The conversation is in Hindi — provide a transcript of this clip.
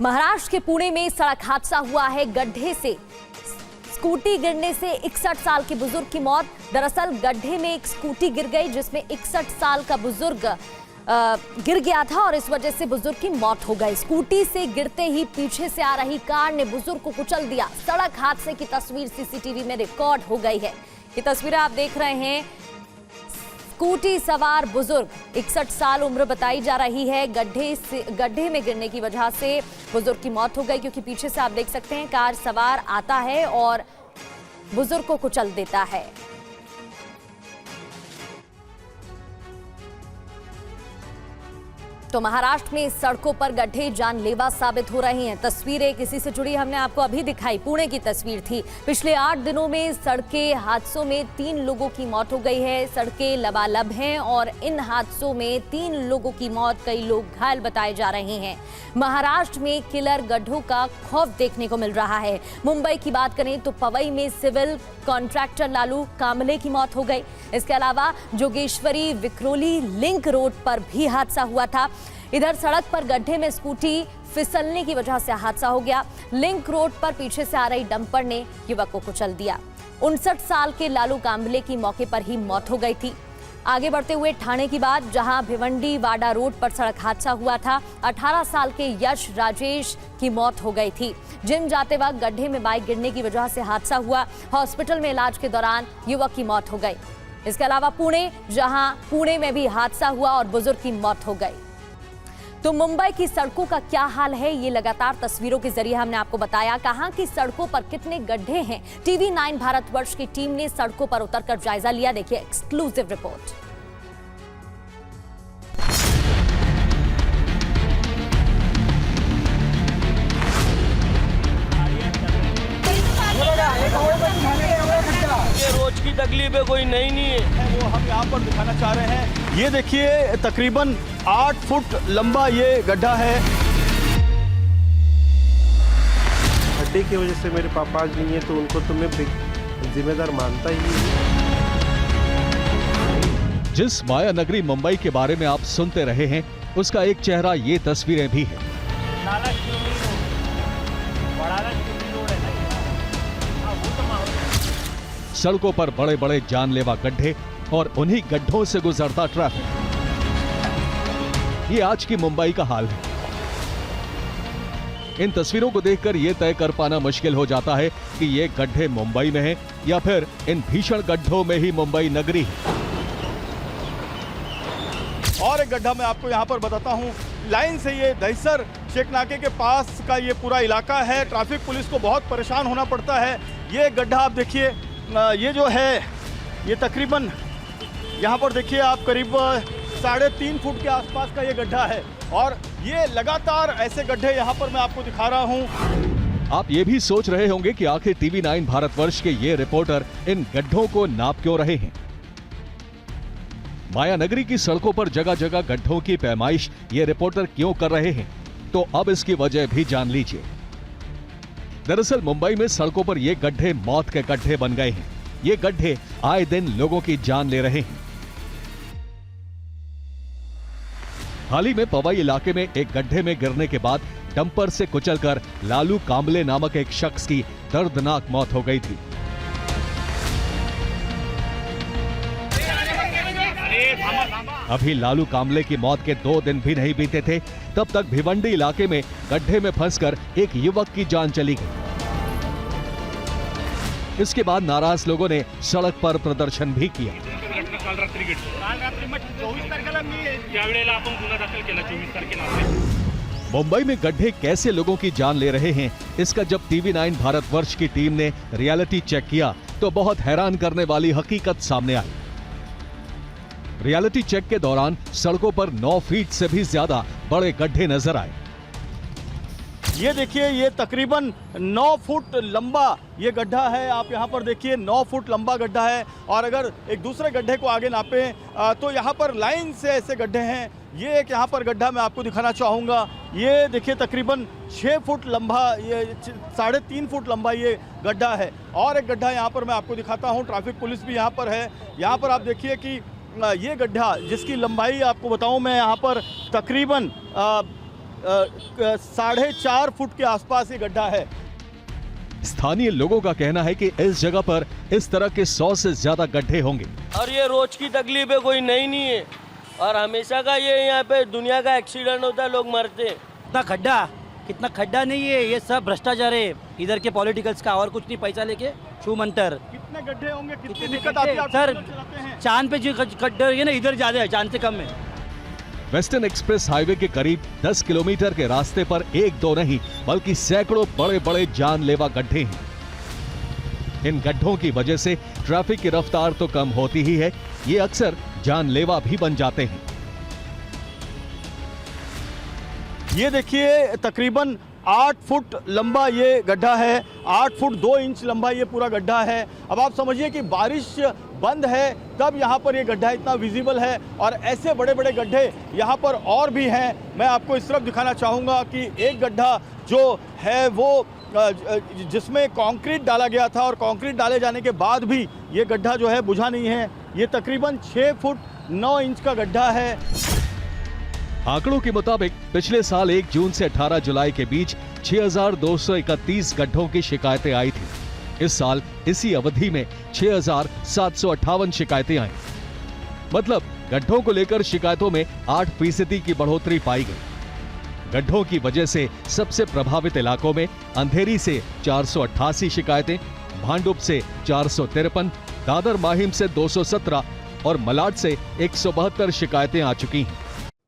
महाराष्ट्र के पुणे में सड़क हादसा हुआ है। गड्ढे से स्कूटी गिरने से 61 साल के बुजुर्ग की मौत। दरअसल गड्ढे में एक स्कूटी गिर गई जिसमें 61 साल का बुजुर्ग गिर गया था और इस वजह से बुजुर्ग की मौत हो गई। स्कूटी से गिरते ही पीछे से आ रही कार ने बुजुर्ग को कुचल दिया। सड़क हादसे की तस्वीर सीसीटीवी में रिकॉर्ड हो गई है। ये तस्वीरें आप देख रहे हैं। स्कूटी सवार बुजुर्ग 61 साल उम्र बताई जा रही है। गड्ढे में गिरने की वजह से बुजुर्ग की मौत हो गई, क्योंकि पीछे से आप देख सकते हैं कार सवार आता है और बुजुर्ग को कुचल देता है। तो महाराष्ट्र में सड़कों पर गड्ढे जानलेवा साबित हो रही हैं। तस्वीरें किसी से जुड़ी हमने आपको अभी दिखाई, पुणे की तस्वीर थी। पिछले 8 दिनों में सड़कें हादसों में 3 लोगों की मौत हो गई है। सड़कें लबालब हैं और इन हादसों में 3 लोगों की मौत, कई लोग घायल बताए जा रहे हैं। महाराष्ट्र में किलर गड्ढों का खौफ देखने को मिल रहा है। मुंबई की बात करें तो पवई में सिविल कॉन्ट्रैक्टर लालू कांबले की मौत हो गई। इसके अलावा जोगेश्वरी विक्रोली लिंक रोड पर भी हादसा हुआ था। इधर सड़क पर गड्ढे में स्कूटी फिसलने की वजह से हादसा हो गया। लिंक रोड पर पीछे से आ रही डंपर ने युवक को कुचल दिया। 59 साल के लालू कांबले की मौके पर ही मौत हो गई थी। आगे बढ़ते हुए ठाणे की बात, जहां भिवंडी वाडा रोड पर सड़क हादसा हुआ था। 18 साल के यश राजेश की मौत हो गई थी। जिम जाते वक्त गड्ढे में बाइक गिरने की वजह से हादसा हुआ। हॉस्पिटल में इलाज के दौरान युवक की मौत हो गई। इसके अलावा पुणे में भी हादसा हुआ और बुजुर्ग की मौत हो गई। तो मुंबई की सड़कों का क्या हाल है, ये लगातार तस्वीरों के जरिए हमने आपको बताया। कहां की सड़कों पर कितने गड्ढे हैं, टीवी 9 भारतवर्ष की टीम ने सड़कों पर उतरकर जायजा लिया। देखिए एक्सक्लूसिव रिपोर्ट। ये रोज की तकलीफ है, कोई नई नहीं है। वो हम यहाँ पर दिखाना चाह रहे हैं। ये देखिए तकरीबन 8 फुट लंबा ये गड्ढा है। गड्ढे की वजह से मेरे पापा आज नहीं है, तो उनको तो मैं जिम्मेदार मानता ही नहीं। जिस माया नगरी मुंबई के बारे में आप सुनते रहे हैं, उसका एक चेहरा ये तस्वीरें भी है। सड़कों पर बड़े बड़े जानलेवा गड्ढे और उन्हीं गड्ढों से गुजरता ट्रैफिक। ये आज की मुंबई का हाल है। इन तस्वीरों को देखकर यह तय कर पाना मुश्किल हो जाता है कि ये गड्ढे मुंबई में हैं या फिर इन भीषण गड्ढों में ही मुंबई नगरी है। और एक गड्ढा मैं आपको यहाँ पर बताता हूँ। लाइन से ये दहिसर शेख नाके के पास का ये पूरा इलाका है। ट्रैफिक पुलिस को बहुत परेशान होना पड़ता है। ये गड्ढा आप देखिए, ये जो है ये तकरीबन यहाँ पर देखिए आप करीब 3.5 फुट के आसपास का ये गड्ढा है और ये लगातार ऐसे गड्ढे यहाँ पर मैं आपको दिखा रहा हूँ। आप ये भी सोच रहे होंगे कि आखिर टीवी 9 भारतवर्ष के ये रिपोर्टर इन गड्ढों को नाप क्यों रहे हैं। माया नगरी की सड़कों पर जगह जगह गड्ढों की पैमाइश ये रिपोर्टर क्यों कर रहे हैं, तो अब इसकी वजह भी जान लीजिए। दरअसल मुंबई में सड़कों पर ये गड्ढे मौत के गड्ढे बन गए हैं। ये गड्ढे आए दिन लोगों की जान ले रहे हैं। हाल ही में पवई इलाके में एक गड्ढे में गिरने के बाद डंपर से कुचलकर लालू कांबले नामक एक शख्स की दर्दनाक मौत हो गई थी। अभी लालू कांबले की मौत के 2 दिन भी नहीं बीते थे, तब तक भिवंडी इलाके में गड्ढे में फंसकर एक युवक की जान चली गई। इसके बाद नाराज लोगों ने सड़क पर प्रदर्शन भी किया। मुंबई में गड्ढे कैसे लोगों की जान ले रहे हैं, इसका जब टीवी 9 भारतवर्ष की टीम ने रियलिटी चेक किया तो बहुत हैरान करने वाली हकीकत सामने आई। रियलिटी चेक के दौरान सड़कों पर 9 फीट से भी ज्यादा बड़े गड्ढे नजर आए। ये देखिए ये तकरीबन 9 फुट लंबा ये गड्ढा है। आप यहाँ पर देखिए 9 फुट लंबा गड्ढा है और अगर एक दूसरे गड्ढे को आगे नापें तो यहाँ पर लाइन से ऐसे गड्ढे हैं। ये एक यहाँ पर गड्ढा मैं आपको दिखाना चाहूँगा। ये देखिए तकरीबन 6 फुट लंबा, ये 3.5 फुट लंबा ये गड्ढा है। और एक गड्ढा यहाँ पर मैं आपको दिखाता हूँ। ट्रैफिक पुलिस भी यहाँ पर है। यहाँ पर आप देखिए कि ये गड्ढा जिसकी लंबाई आपको बताऊँ मैं यहाँ पर तकरीबन 4.5 फुट के आसपास ये गड्ढा है। स्थानीय लोगों का कहना है कि इस जगह पर इस तरह के 100 से ज्यादा गड्ढे होंगे और ये रोज की तकलीफ है, कोई नई नहीं है और हमेशा का ये यहाँ पे दुनिया का एक्सीडेंट होता है, लोग मरते हैं। कितना खड्डा नहीं है, ये सब भ्रष्टाचार है इधर के पॉलिटिकल्स का, और कुछ नहीं, पैसा लेके छू मंतर। कितने गड्ढे होंगे, कितनी कितने दिक्कत आती है आप सर? चलाते हैं? चांद पे जो गड्ढे है ना, इधर ज्यादा है, चांद से कम है। वेस्टर्न एक्सप्रेस हाईवे के करीब 10 किलोमीटर के रास्ते पर एक दो नहीं बल्कि सैकड़ों बड़े बड़े जानलेवा गड्ढे हैं। इन गड्ढों की वजह से ट्रैफिक की रफ्तार तो कम होती ही है, ये अक्सर जानलेवा भी बन जाते हैं। ये देखिए तकरीबन 8 फुट लंबा ये गड्ढा है, 8 फुट 2 इंच लंबा ये पूरा गड्ढा है। अब आप समझिए कि बारिश बंद है तब यहाँ पर ये गड्ढा इतना विजिबल है और ऐसे बड़े बड़े गड्ढे यहाँ पर और भी हैं। मैं आपको इस तरफ दिखाना चाहूँगा कि एक गड्ढा जो है वो जिसमें कंक्रीट डाला गया था और कंक्रीट डाले जाने के बाद भी ये गड्ढा जो है बुझा नहीं है। ये तकरीबन 6 फुट 9 इंच का गड्ढा है। आंकड़ों के मुताबिक पिछले साल 1 जून से 18 जुलाई के बीच 6,231 गड्ढों की शिकायतें आई थी। इस साल इसी अवधि में 6,758 शिकायतें आई। मतलब गड्ढों को लेकर शिकायतों में 8% की बढ़ोतरी पाई गई। गड्ढों की वजह से सबसे प्रभावित इलाकों में अंधेरी से 488 शिकायतें, भांडुप से 453, दादर माहिम से 217 और मलाड से 172 शिकायतें आ चुकी हैं।